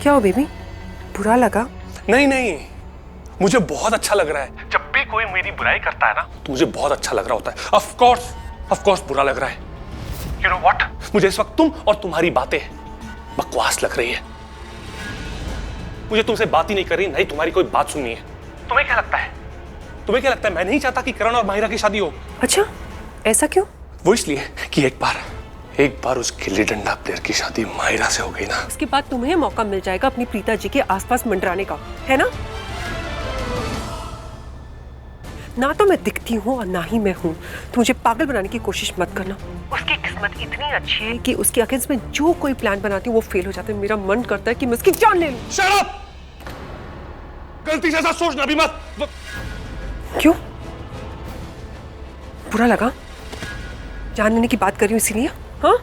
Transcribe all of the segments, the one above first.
क्या हो बेबी, बुरा लगा? नहीं नहीं, मुझे बहुत अच्छा लग रहा है। जब भी कोई मेरी बुराई करता है ना तो मुझे बहुत अच्छा लग रहा होता है। ऑफ कोर्स बुरा लग रहा है। यू नो व्हाट, मुझे इस वक्त तुम और तुम्हारी बातें बकवास लग रही है। मुझे तुमसे बात ही नहीं करनी, नहीं तुम्हारी कोई बात सुननी है। तुम्हें क्या लगता है मैं नहीं चाहता कि करण और माहिरा की शादी हो? अच्छा, ऐसा क्यों? वो इसलिए कि एक बार उस गिल्ली डंडा प्लेयर की शादी माहिरा से हो गई ना, उसके बाद तुम्हें मौका मिल जाएगा अपनी प्रीता जी के आसपास मंडराने का, है ना? ना तो मैं दिखती हूँ और ना ही मैं हूँ, तो मुझे पागल बनाने की कोशिश मत करना। उसकी किस्मत इतनी अच्छी है कि उसके अगेंस्ट में जो कोई प्लान बनाती हूँ वो फेल हो जाता है। मेरा मन करता है कि मैं उसकी जान ले लूं। Shut up! गलती से ऐसा सोचना भी मत। क्यों? बुरा लगा? जान लेने की बात कर रही हूँ इसीलिए? हाँ?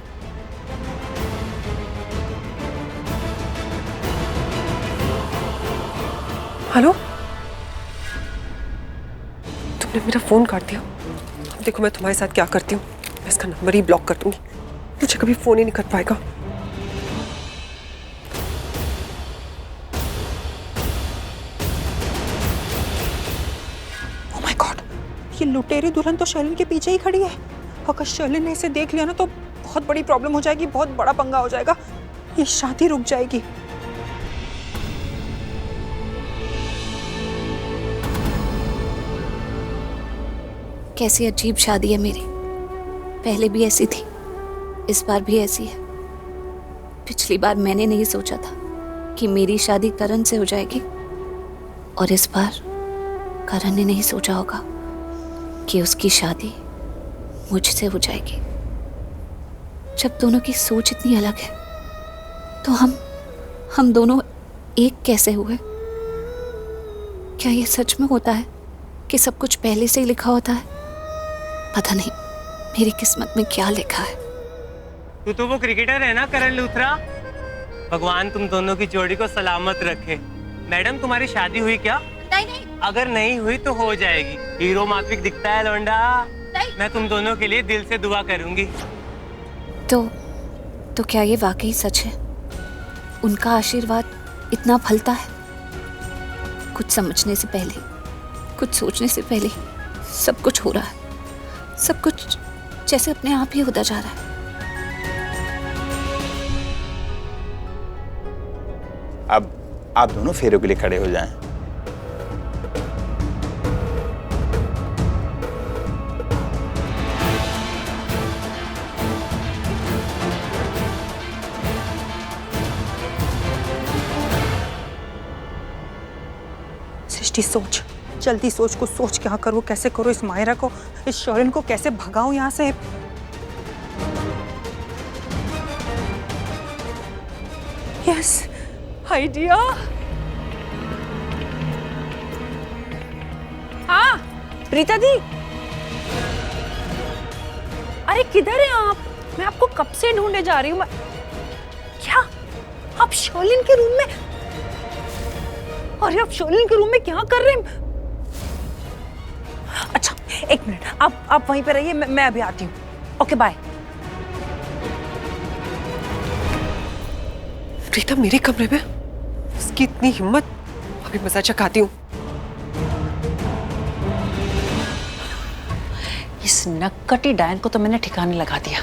हेलो? तुमने मेरा फोन काट दिया। देखो मैं तुम्हारे साथ क्या करती हूँ, मैं इसका नंबर ही ब्लॉक कर दूंगी। मुझे कभी फोन ही नहीं कर पाएगा। ओह माय गॉड, ये लुटेरी दुल्हन तो शर्लिन के पीछे ही खड़ी है। अगर शर्लिन ने इसे देख लिया ना तो बहुत बड़ी प्रॉब्लम हो जाएगी, बहुत बड़ा पंगा हो जाएगा। ये शादी रुक जाएगी। कैसी अजीब शादी है मेरी। पहले भी ऐसी थी, इस बार भी ऐसी है। पिछली बार मैंने नहीं सोचा था कि मेरी शादी करण से हो जाएगी, और इस बार करण ने नहीं सोचा होगा कि उसकी शादी मुझसे हो जाएगी। जब दोनों की सोच इतनी अलग है तो हम दोनों एक कैसे हुए? क्या ये सच में होता है कि सब कुछ पहले से ही लिखा होता है? पता नहीं मेरी किस्मत में क्या लिखा है। तू तो वो क्रिकेटर है ना करण लूथरा। भगवान तुम दोनों की जोड़ी को सलामत रखे। मैडम तुम्हारी शादी हुई क्या? नहीं। अगर नहीं हुई तो हो जाएगी। हीरो माफिक दिखता है लौंडा। मैं तुम दोनों के लिए दिल से दुआ करूंगी। तो क्या ये वाकई सच है? उनका आशीर्वाद इतना फलता है? कुछ समझने से पहले, कुछ सोचने से पहले सब कुछ हो रहा है। सब कुछ जैसे अपने आप ही होता जा रहा है। अब आप दोनों फेरों के लिए खड़े हो जाएं। सृष्टि सोच, जल्दी सोच, को सोच क्या करो, कैसे करो इस माहिरा को, इस शर्लिन को कैसे भगाऊं यहाँ से। Yes, idea. हाँ प्रीता दी, अरे किधर हैं आप? मैं आपको कब से ढूंढे जा रही हूँ। क्या आप शर्लिन के रूम में? अरे आप शर्लिन के रूम में क्या कर रहे हैं? अच्छा एक मिनट, आप वहीं पे रहिए, मैं अभी आती हूँ। Okay bye. प्रीता मेरे कमरे में? उसकी इतनी हिम्मत! अभी मजा चखाती हूँ। इस नक्कटी डायन को तो मैंने ठिकाने लगा दिया।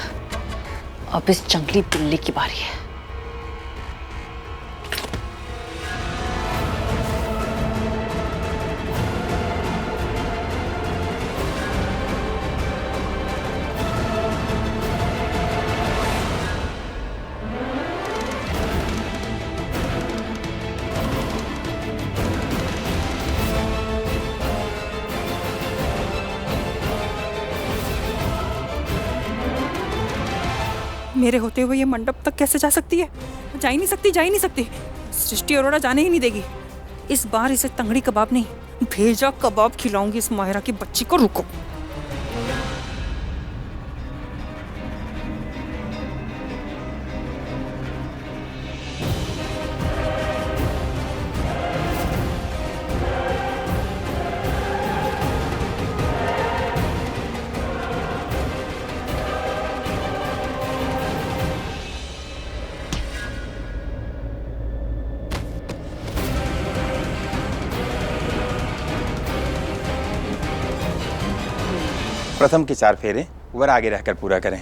अब इस जंगली बिल्ली की बारी है। मेरे होते हुए ये मंडप तक कैसे जा सकती है? जा ही नहीं सकती, जा ही नहीं सकती। सृष्टि अरोड़ा जाने ही नहीं देगी। इस बार इसे तंगड़ी कबाब नहीं, भेजा कबाब खिलाऊंगी इस माहिरा की बच्ची को। रुको। प्रथम के 4 फेरे वर आगे रहकर पूरा करें।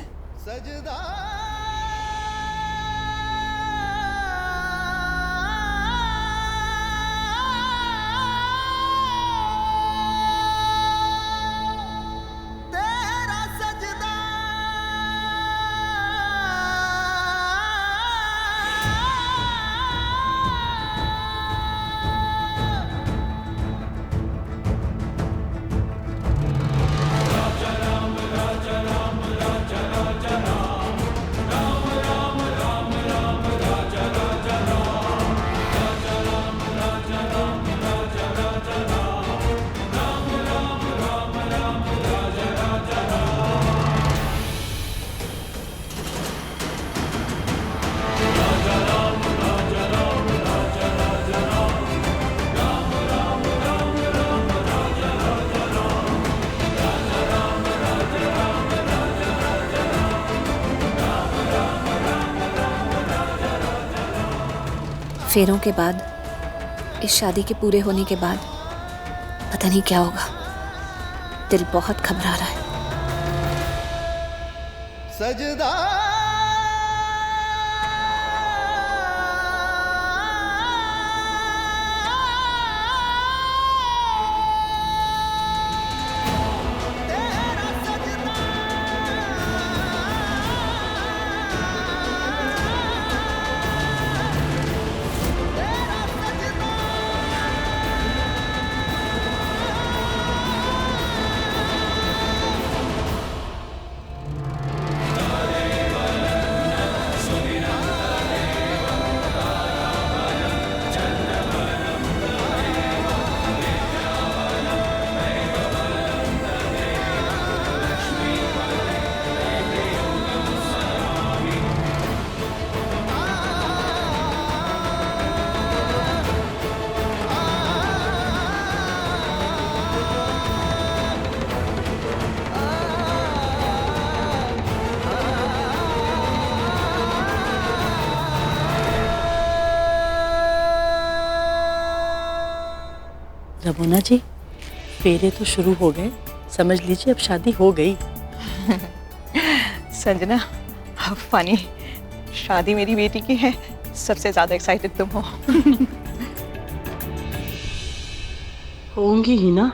फेरों के बाद, इस शादी के पूरे होने के बाद पता नहीं क्या होगा। दिल बहुत घबरा रहा है। सजदा रमोना जी, फेरे तो शुरू हो गए, समझ लीजिए अब शादी हो गई। संजना, फानी, शादी मेरी बेटी की है, सबसे ज्यादा एक्साइटेड तुम हो। होंगी ही ना।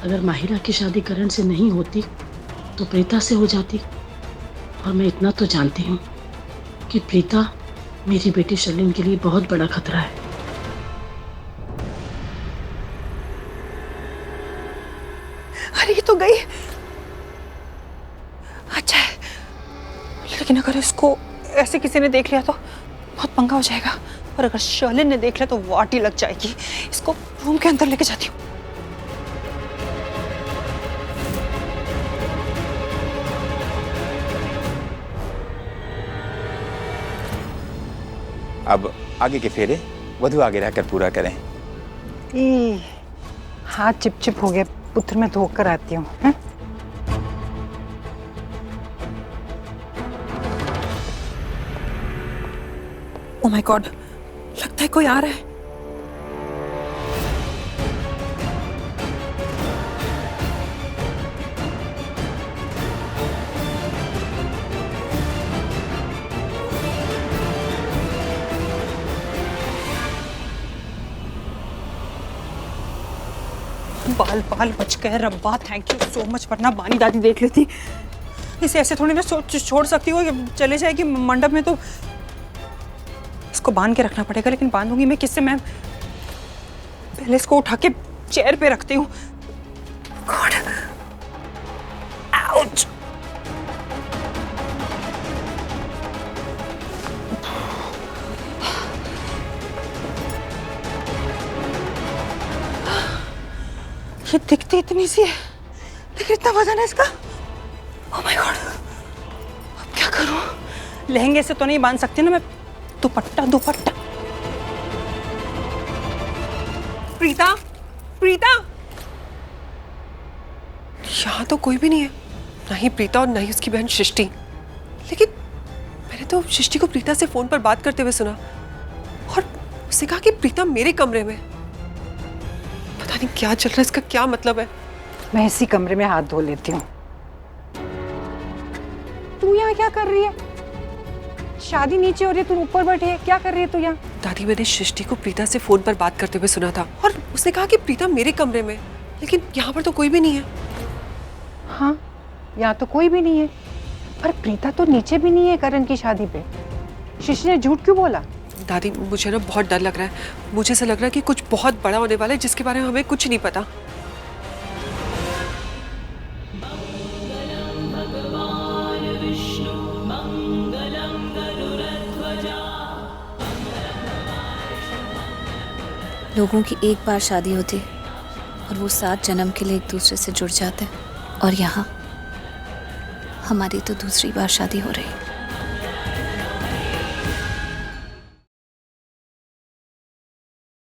अगर माहिरा की शादी करण से नहीं होती तो प्रीता से हो जाती। और मैं इतना तो जानती हूँ कि प्रीता मेरी बेटी शर्लिन के लिए बहुत बड़ा खतरा है। अरे ये तो गई। अच्छा है, लेकिन अगर इसको ऐसे किसी ने देख लिया तो बहुत पंगा हो जाएगा। और अगर शर्लिन ने देख लिया तो वाटी लग जाएगी। इसको रूम के अंदर लेके जाती हूँ। अब आगे के फेरे वधू आगे रहकर पूरा करें। हाथ चिपचिप हो गया, पुत्र में धोकर आती हूँ। ओह माय गॉड, लगता है कोई आ रहा है। बाल बाल बच गए रब्बा, थैंक यू सो मच। वरना बानी दादी देख लेती। इसे ऐसे थोड़ी ना छोड़ सकती हो, चले जाएगी मंडप में तो इसको बांध के रखना पड़ेगा। लेकिन बांधूंगी मैं किससे? मैं पहले इसको उठा के चेयर पे रखती हूँ। God, ouch. ये दिखती इतनी सी है लेकिन इतना वजन है इसका। ओह माय गॉड, अब क्या करूं? लहंगे से तो नहीं बांध सकती ना मैं। दुपट्टा दुपट्टा। प्रीता, प्रीता, यहाँ तो कोई भी नहीं है, ना ही प्रीता और ना ही उसकी बहन सृष्टि। लेकिन मैंने तो सृष्टि को प्रीता से फोन पर बात करते हुए सुना और उसने कहा कि प्रीता मेरे कमरे में। पता नहीं क्या चल रहा है, इसका क्या मतलब है? मैं इसी कमरे में हाथ धो लेती हूँ। तू यहाँ क्या कर रही है? शादी नीचे हो रही है, तू ऊपर बैठी है, क्या कर रही है तू यहाँ? दादी, मैंने सृष्टि को प्रीता से फोन पर बात करते हुए सुना था और उसने कहा कि प्रीता मेरे कमरे में, लेकिन यहाँ पर तो कोई भी नहीं है। हाँ, यहाँ तो कोई भी नहीं है, पर प्रीता तो नीचे भी नहीं है करण की शादी पे। सृष्टि ने झूठ क्यों बोला? दादी, मुझे ना बहुत डर लग रहा है। मुझे ऐसा लग रहा है कि कुछ बहुत बड़ा होने वाला है जिसके बारे में हमें कुछ नहीं पता। लोगों की एक बार शादी होती और वो 7 जन्म के लिए एक दूसरे से जुड़ जाते, और यहाँ हमारी तो दूसरी बार शादी हो रही।